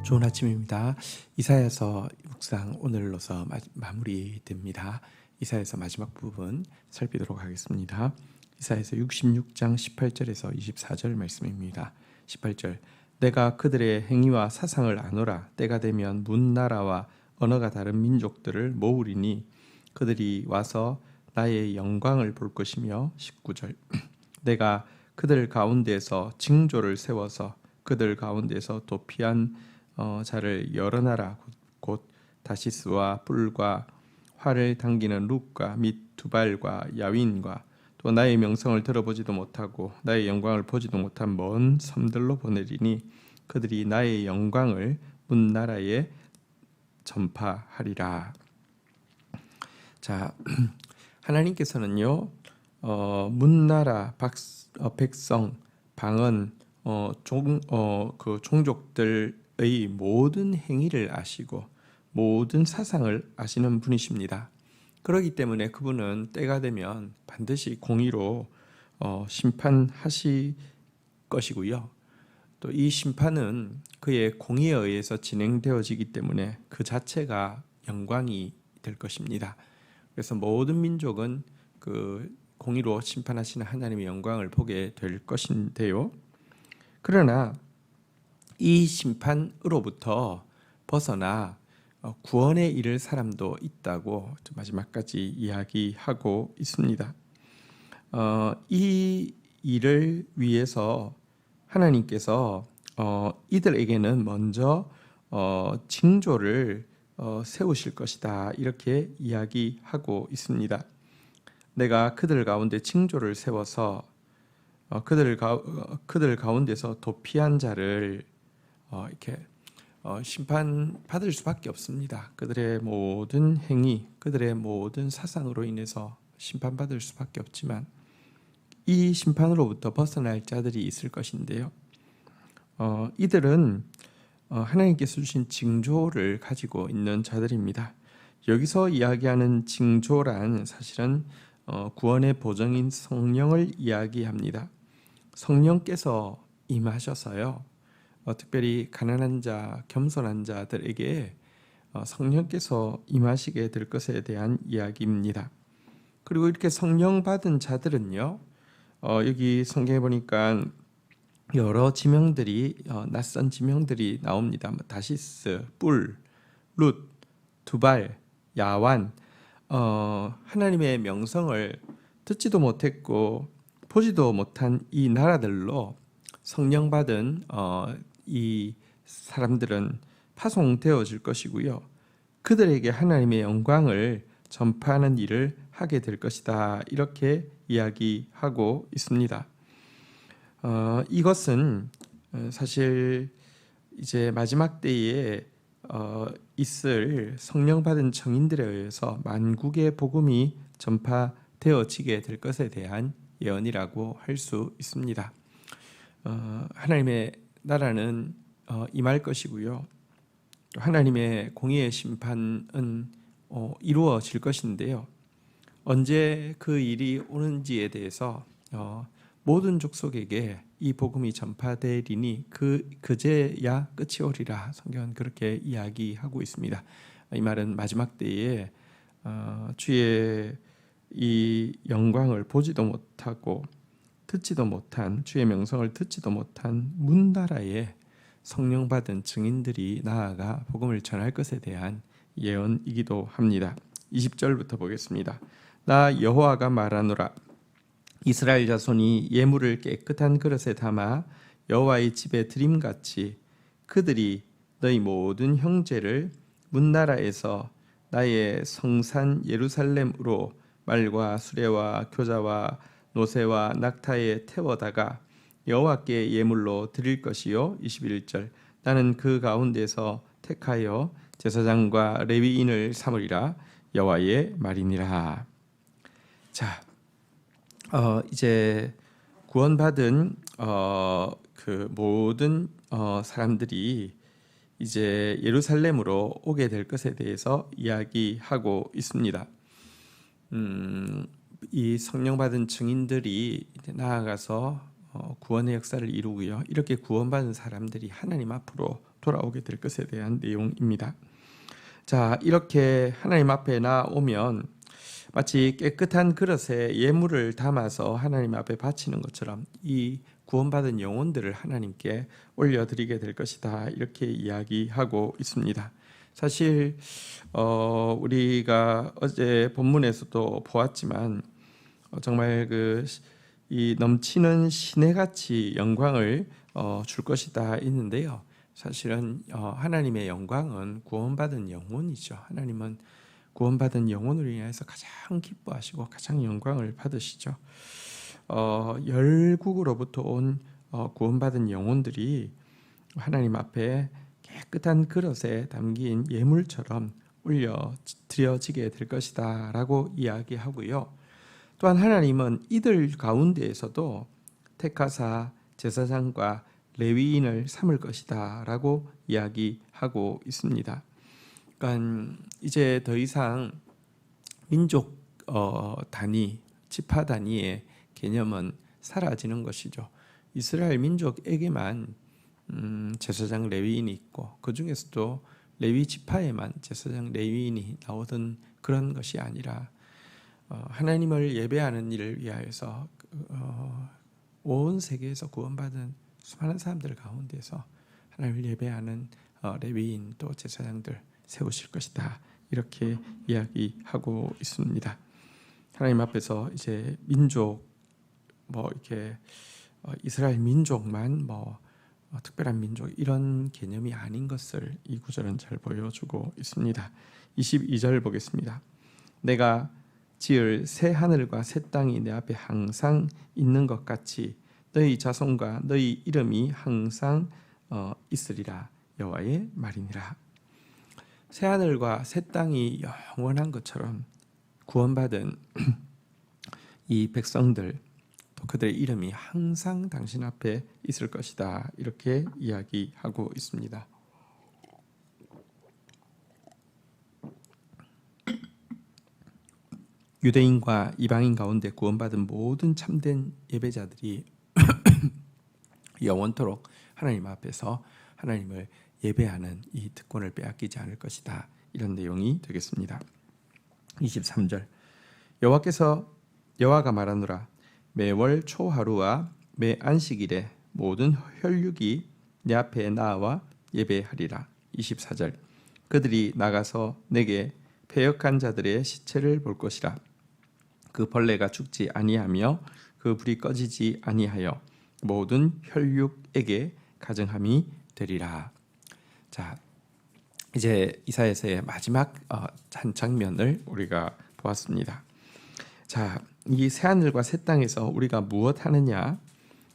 좋은 아침입니다. 이사야서 묵상 오늘로서 마무리됩니다. 이사야서 마지막 부분 살피도록 하겠습니다. 이사야서 66장 18절에서 24절 말씀입니다. 18절 내가 그들의 행위와 사상을 아노라. 때가 되면 문 나라와 언어가 다른 민족들을 모으리니 그들이 와서 나의 영광을 볼 것이며 19절 내가 그들 가운데서 징조를 세워서 그들 가운데서 도피한 자를 여러 나라 곧 다시스와 뿔과 활을 당기는 룩과 및 두발과 야윈과 또 나의 명성을 들어보지도 못하고 나의 영광을 보지도 못한 먼 섬들로 보내리니 그들이 나의 영광을 문 나라에 전파하리라. 자, 하나님께서는요, 문나라 백성 방언 그 종족들의 모든 행위를 아시고 모든 사상을 아시는 분이십니다. 그렇기 때문에 그분은 때가 되면 반드시 공의로 심판하실 것이고요. 또 이 심판은 그의 공의에 의해서 진행되어지기 때문에 그 자체가 영광이 될 것입니다. 그래서 모든 민족은 그 공의로 심판하시는 하나님의 영광을 보게 될 것인데요. 그러나 이 심판으로부터 벗어나 구원에 이를 사람도 있다고 마지막까지 이야기하고 있습니다. 이 일을 위해서 하나님께서 이들에게는 먼저 징조를 세우실 것이다 이렇게 이야기하고 있습니다. 내가 그들 가운데 징조를 세워서 그들 가운데서 도피한 자를 이렇게 심판받을 수밖에 없습니다. 그들의 모든 행위, 그들의 모든 사상으로 인해서 심판받을 수밖에 없지만 이 심판으로부터 벗어날 자들이 있을 것인데요. 이들은 하나님께서 주신 징조를 가지고 있는 자들입니다. 여기서 이야기하는 징조란 사실은 구원의 보정인 성령을 이야기합니다. 성령께서 임하셔서요, 특별히 가난한 자, 겸손한 자들에게 성령께서 임하시게 될 것에 대한 이야기입니다. 그리고 이렇게 성령 받은 자들은요, 여기 성경에 보니까 여러 지명들이 낯선 지명들이 나옵니다. 다시스, 뿔, 룻, 두발, 야완, 하나님의 명성을 듣지도 못했고 보지도 못한 이 나라들로 성령 받은 이 사람들은 파송되어질 것이고요. 그들에게 하나님의 영광을 전파하는 일을 하게 될 것이다 이렇게 이야기하고 있습니다. 이것은 사실 이제 마지막 때에 있을 성령 받은 증인들에 의해서 만국의 복음이 전파되어지게 될 것에 대한 예언이라고 할 수 있습니다. 하나님의 나라는 임할 것이고요. 하나님의 공의의 심판은 이루어질 것인데요. 언제 그 일이 오는지에 대해서 모든 족속에게 이 복음이 전파되리니 그제야 끝이 오리라. 성경은 그렇게 이야기하고 있습니다. 이 말은 마지막 때에 주의 이 영광을 보지도 못하고 듣지도 못한, 주의 명성을 듣지도 못한 문나라에 성령 받은 증인들이 나아가 복음을 전할 것에 대한 예언이기도 합니다. 20절부터 보겠습니다. 나 여호와가 말하노라. 이스라엘 자손이 예물을 깨끗한 그릇에 담아 여호와의 집에 드림같이 그들이 너희 모든 형제를 문나라에서 나의 성산 예루살렘으로 말과 수레와 교자와 노새와 낙타에 태워다가 여호와께 예물로 드릴 것이요. 21절 나는 그 가운데서 택하여 제사장과 레위인을 삼으리라. 여호와의 말이니라. 자, 이제 구원받은 그 모든 사람들이 이제 예루살렘으로 오게 될 것에 대해서 이야기하고 있습니다. 이 성령 받은 증인들이 나아가서 구원의 역사를 이루고요. 이렇게 구원받은 사람들이 하나님 앞으로 돌아오게 될 것에 대한 내용입니다. 자, 이렇게 하나님 앞에 나오면 마치 깨끗한 그릇에 예물을 담아서 하나님 앞에 바치는 것처럼 이 구원받은 영혼들을 하나님께 올려드리게 될 것이다. 이렇게 이야기하고 있습니다. 사실 우리가 어제 본문에서도 보았지만 정말 이 넘치는 시내같이 영광을 줄 것이다 있는데요. 사실은 하나님의 영광은 구원받은 영혼이죠. 하나님은 구원받은 영혼으로 인해서 가장 기뻐하시고 가장 영광을 받으시죠. 열국으로부터 온 구원받은 영혼들이 하나님 앞에 깨끗한 그릇에 담긴 예물처럼 올려 드려지게 될 것이다 라고 이야기하고요. 또한 하나님은 이들 가운데에서도 택하사 제사장과 레위인을 삼을 것이다 라고 이야기하고 있습니다. 그러니까 이제 더 이상 민족 단위, 지파 단위의 개념은 사라지는 것이죠. 이스라엘 민족에게만 제사장 레위인이 있고 그 중에서도 레위 지파에만 제사장 레위인이 나오던 그런 것이 아니라 하나님을 예배하는 일을 위하여서 온 세계에서 구원받은 수많은 사람들 가운데서 하나님을 예배하는 레위인 또 제사장들 세우실 것이다. 이렇게 이야기하고 있습니다. 하나님 앞에서 이제 민족 이렇게 이스라엘 민족만 특별한 민족 이런 개념이 아닌 것을 이 구절은 잘 보여주고 있습니다. 22절 보겠습니다. 내가 지을 새 하늘과 새 땅이 내 앞에 항상 있는 것 같이 너희 자손과 너희 이름이 항상 있으리라 여호와의 말이니라. 새 하늘과 새 땅이 영원한 것처럼 구원받은 이 백성들 또 그들의 이름이 항상 당신 앞에 있을 것이다. 이렇게 이야기하고 있습니다. 유대인과 이방인 가운데 구원받은 모든 참된 예배자들이 영원토록 하나님 앞에서 하나님을 예배하는 이 특권을 빼앗기지 않을 것이다. 이런 내용이 되겠습니다. 23절 여호와가 말하노라 매월 초하루와 매 안식일에 모든 혈육이 내 앞에 나와 예배하리라. 24절 그들이 나가서 내게 패역한 자들의 시체를 볼 것이라. 그 벌레가 죽지 아니하며 그 불이 꺼지지 아니하여 모든 혈육에게 가증함이 되리라. 자, 이제 이사야서의 마지막 한 장면을 우리가 보았습니다. 자, 이 새하늘과 새 땅에서 우리가 무엇 하느냐?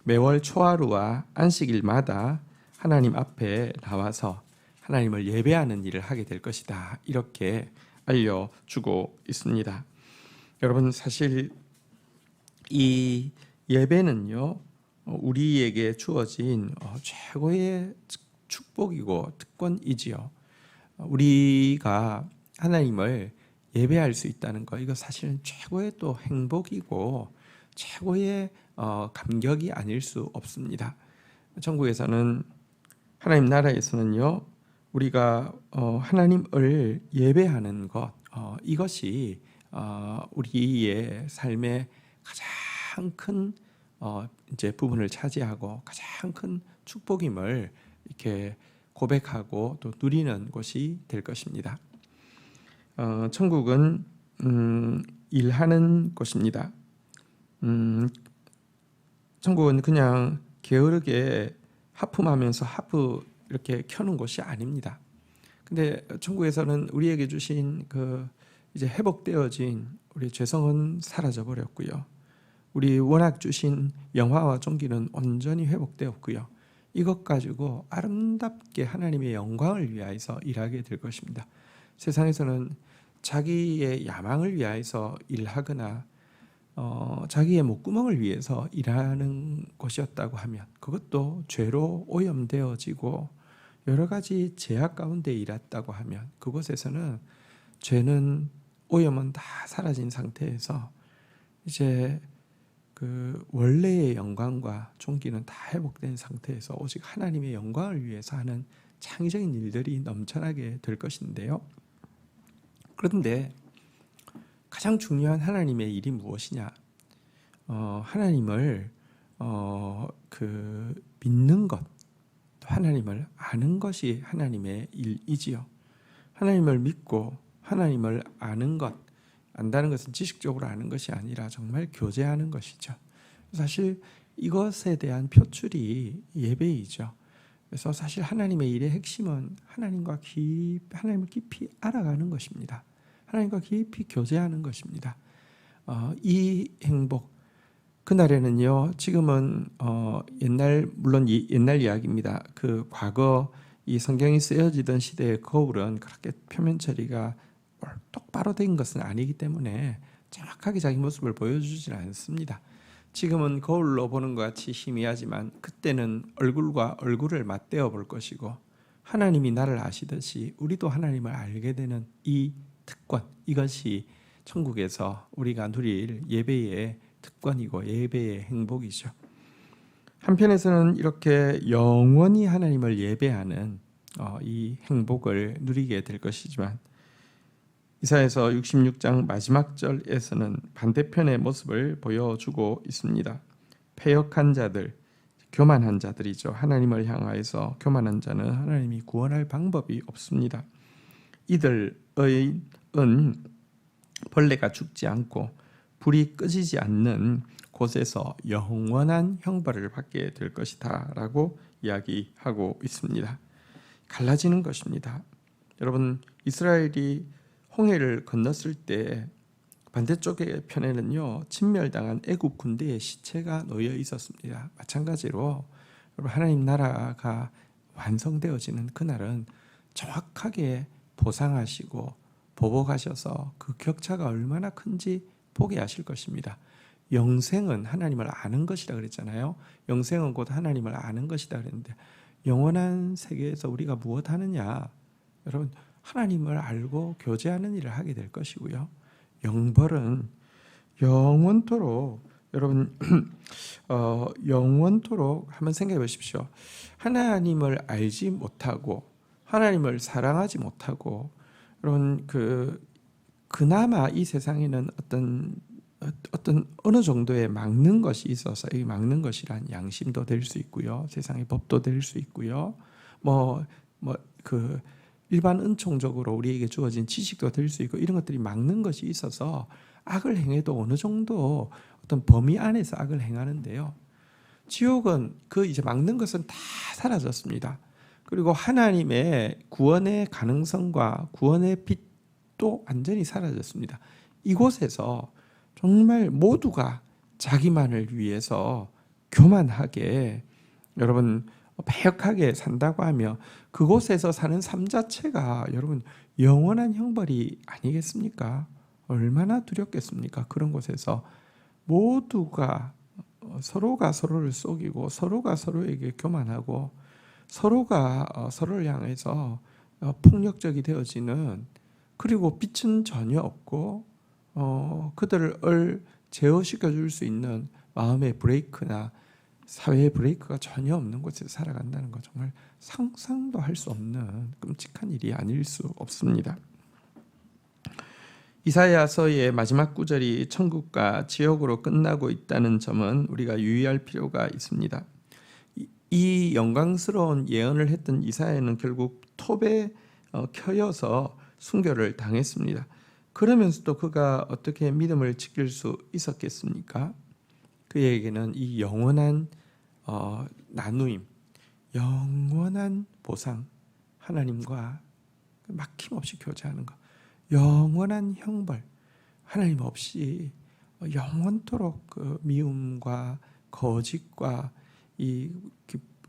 매월 초하루와 안식일마다 하나님 앞에 나와서 하나님을 예배하는 일을 하게 될 것이다. 이렇게 알려주고 있습니다. 여러분, 사실 이 예배는요 우리에게 주어진 최고의 축복이고 특권이지요. 우리가 하나님을 예배할 수 있다는 것, 이거 사실은 최고의 또 행복이고 최고의 감격이 아닐 수 없습니다. 천국에서는 하나님 나라에서는요 우리가 하나님을 예배하는 것, 이것이 우리의 삶의 가장 큰 이제 부분을 차지하고 가장 큰 축복임을 이렇게 고백하고 또 누리는 곳이 될 것입니다. 천국은 일하는 곳입니다. 천국은 그냥 게으르게 하품하면서 하프 이렇게 켜는 곳이 아닙니다. 근데 천국에서는 우리에게 주신 이제 회복되어진 우리 죄성은 사라져 버렸고요. 우리 원학 주신 영화와 존귀는 온전히 회복되었고요. 이것 가지고 아름답게 하나님의 영광을 위하여서 일하게 될 것입니다. 세상에서는 자기의 야망을 위하여서 일하거나 자기의 목구멍을 위해서 일하는 것이었다고 하면 그것도 죄로 오염되어지고 여러 가지 제약 가운데 일했다고 하면 그곳에서는 죄는 오염은 다 사라진 상태에서 이제 그 원래의 영광과 존귀는 다 회복된 상태에서 오직 하나님의 영광을 위해서 하는 창의적인 일들이 넘쳐나게 될 것인데요. 그런데 가장 중요한 하나님의 일이 무엇이냐? 하나님을 믿는 것, 하나님을 아는 것이 하나님의 일이지요. 하나님을 믿고 하나님을 아는 것, 안다는 것은 지식적으로 아는 것이 아니라 정말 교제하는 것이죠. 사실 이것에 대한 표출이 예배이죠. 그래서 사실 하나님의 일의 핵심은 하나님을 깊이 알아가는 것입니다. 하나님과 깊이 교제하는 것입니다. 이 행복, 그날에는요, 지금은 물론 옛날 이야기입니다. 그 과거 이 성경이 쓰여지던 시대의 거울은 그렇게 표면 처리가 똑바로 된 것은 아니기 때문에 정확하게 자기 모습을 보여주질 않습니다. 지금은 거울로 보는 것 같이 희미하지만 그때는 얼굴과 얼굴을 맞대어 볼 것이고, 하나님이 나를 아시듯이 우리도 하나님을 알게 되는 이 특권, 이것이 천국에서 우리가 누릴 예배의 특권이고 예배의 행복이죠. 한편에서는 이렇게 영원히 하나님을 예배하는 이 행복을 누리게 될 것이지만, 이사야서 66장 마지막 절에서는 반대편의 모습을 보여주고 있습니다. 패역한 자들, 교만한 자들이죠. 하나님을 향하여서 교만한 자는 하나님이 구원할 방법이 없습니다. 이들의 은 벌레가 죽지 않고 불이 꺼지지 않는 곳에서 영원한 형벌을 받게 될 것이다 라고 이야기하고 있습니다. 갈라지는 것입니다. 여러분, 이스라엘이 홍해를 건넜을 때 반대쪽의 편에는요, 진멸당한 애굽 군대의 시체가 놓여 있었습니다. 마찬가지로 여러분, 하나님 나라가 완성되어지는 그날은 정확하게 보상하시고 보복하셔서 그 격차가 얼마나 큰지 보게 하실 것입니다. 영생은 하나님을 아는 것이라 그랬잖아요. 영생은 곧 하나님을 아는 것이다 그랬는데, 영원한 세계에서 우리가 무엇 하느냐? 여러분, 하나님을 알고 교제하는 일을 하게 될 것이고요. 영벌은 영원토록, 여러분 영원토록 한번 생각해 보십시오. 하나님을 알지 못하고 하나님을 사랑하지 못하고, 여러분 그나마 이 세상에는 어떤 어느 정도의 막는 것이 있어서, 이 막는 것이란 양심도 될 수 있고요, 세상의 법도 될 수 있고요, 일반 은총적으로 우리에게 주어진 지식도 될 수 있고, 이런 것들이 막는 것이 있어서 악을 행해도 어느 정도 어떤 범위 안에서 악을 행하는데요. 지옥은 이제 막는 것은 다 사라졌습니다. 그리고 하나님의 구원의 가능성과 구원의 빛도 완전히 사라졌습니다. 이곳에서 정말 모두가 자기만을 위해서 교만하게, 여러분 패역하게 산다고 하며, 그곳에서 사는 삶 자체가 여러분 영원한 형벌이 아니겠습니까? 얼마나 두렵겠습니까? 그런 곳에서 모두가 서로가 서로를 속이고 서로가 서로에게 교만하고 서로가 서로를 향해서 폭력적이 되어지는, 그리고 빛은 전혀 없고 그들을 제어시켜 줄 수 있는 마음의 브레이크나 사회의 브레이크가 전혀 없는 곳에서 살아간다는 거, 정말 상상도 할 수 없는 끔찍한 일이 아닐 수 없습니다. 이사야서의 마지막 구절이 천국과 지옥으로 끝나고 있다는 점은 우리가 유의할 필요가 있습니다. 이 영광스러운 예언을 했던 이사야는 결국 톱에 켜여서 순교를 당했습니다. 그러면서도 그가 어떻게 믿음을 지킬 수 있었겠습니까? 그에게는 이 영원한 나누임, 영원한 보상, 하나님과 막힘없이 교제하는 것, 영원한 형벌, 하나님 없이 영원토록 그 미움과 거짓과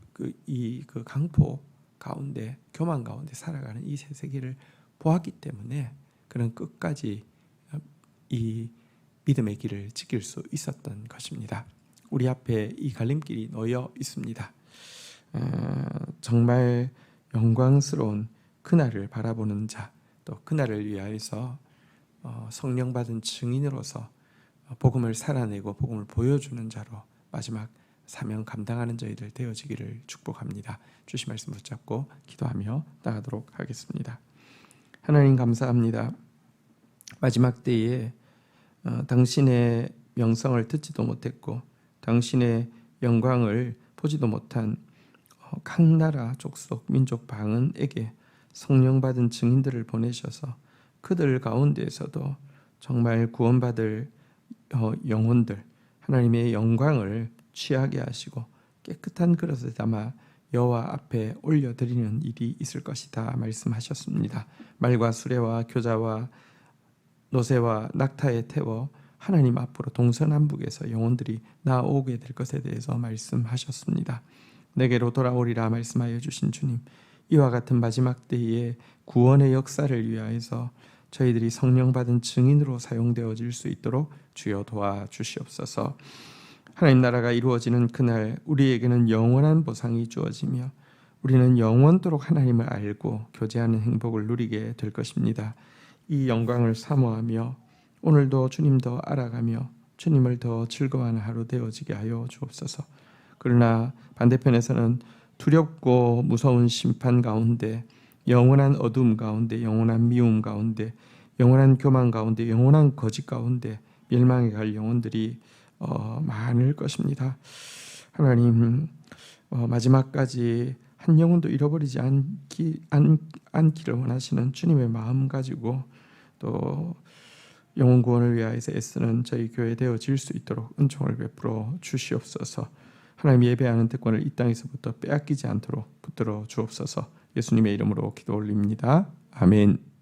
그 강포 가운데, 교만 가운데 살아가는 이 새 세계를 보았기 때문에 그는 끝까지 이 믿음의 길을 지킬 수 있었던 것입니다. 우리 앞에 이 갈림길이 놓여 있습니다. 정말 영광스러운 그날을 바라보는 자, 또 그날을 위하여서 성령 받은 증인으로서 복음을 살아내고 복음을 보여주는 자로 마지막 사명 감당하는 저희들 되어지기를 축복합니다. 주신 말씀 붙잡고 기도하며 나가도록 하겠습니다. 하나님 감사합니다. 마지막 때에 당신의 명성을 듣지도 못했고 당신의 영광을 보지도 못한 각 나라 족속 민족 방언에게 성령 받은 증인들을 보내셔서 그들 가운데에서도 정말 구원받을 영혼들 하나님의 영광을 취하게 하시고 깨끗한 그릇에 담아 여호와 앞에 올려드리는 일이 있을 것이다 말씀하셨습니다. 말과 수레와 교자와 노새와 낙타에 태워 하나님 앞으로 동서남북에서 영혼들이 나오게 될 것에 대해서 말씀하셨습니다. 내게로 돌아오리라 말씀하여 주신 주님, 이와 같은 마지막 때에 구원의 역사를 위하여서 저희들이 성령 받은 증인으로 사용되어질 수 있도록 주여 도와주시옵소서. 하나님 나라가 이루어지는 그날 우리에게는 영원한 보상이 주어지며 우리는 영원토록 하나님을 알고 교제하는 행복을 누리게 될 것입니다. 이 영광을 사모하며 오늘도 주님 더 알아가며 주님을 더 즐거워하는 하루 되어지게 하여 주옵소서. 그러나 반대편에서는 두렵고 무서운 심판 가운데, 영원한 어둠 가운데, 영원한 미움 가운데, 영원한 교만 가운데, 영원한 거짓 가운데 멸망해 갈 영혼들이 많을 것입니다. 하나님, 마지막까지 한 영혼도 잃어버리지 않기를 원하시는 주님의 마음 가지고 또 영혼 구원을 위하여서 애쓰는 저희 교회 되어질 수 있도록 은총을 베풀어 주시옵소서. 하나님 예배하는 특권을 이 땅에서부터 빼앗기지 않도록 붙들어 주옵소서. 예수님의 이름으로 기도 올립니다. 아멘.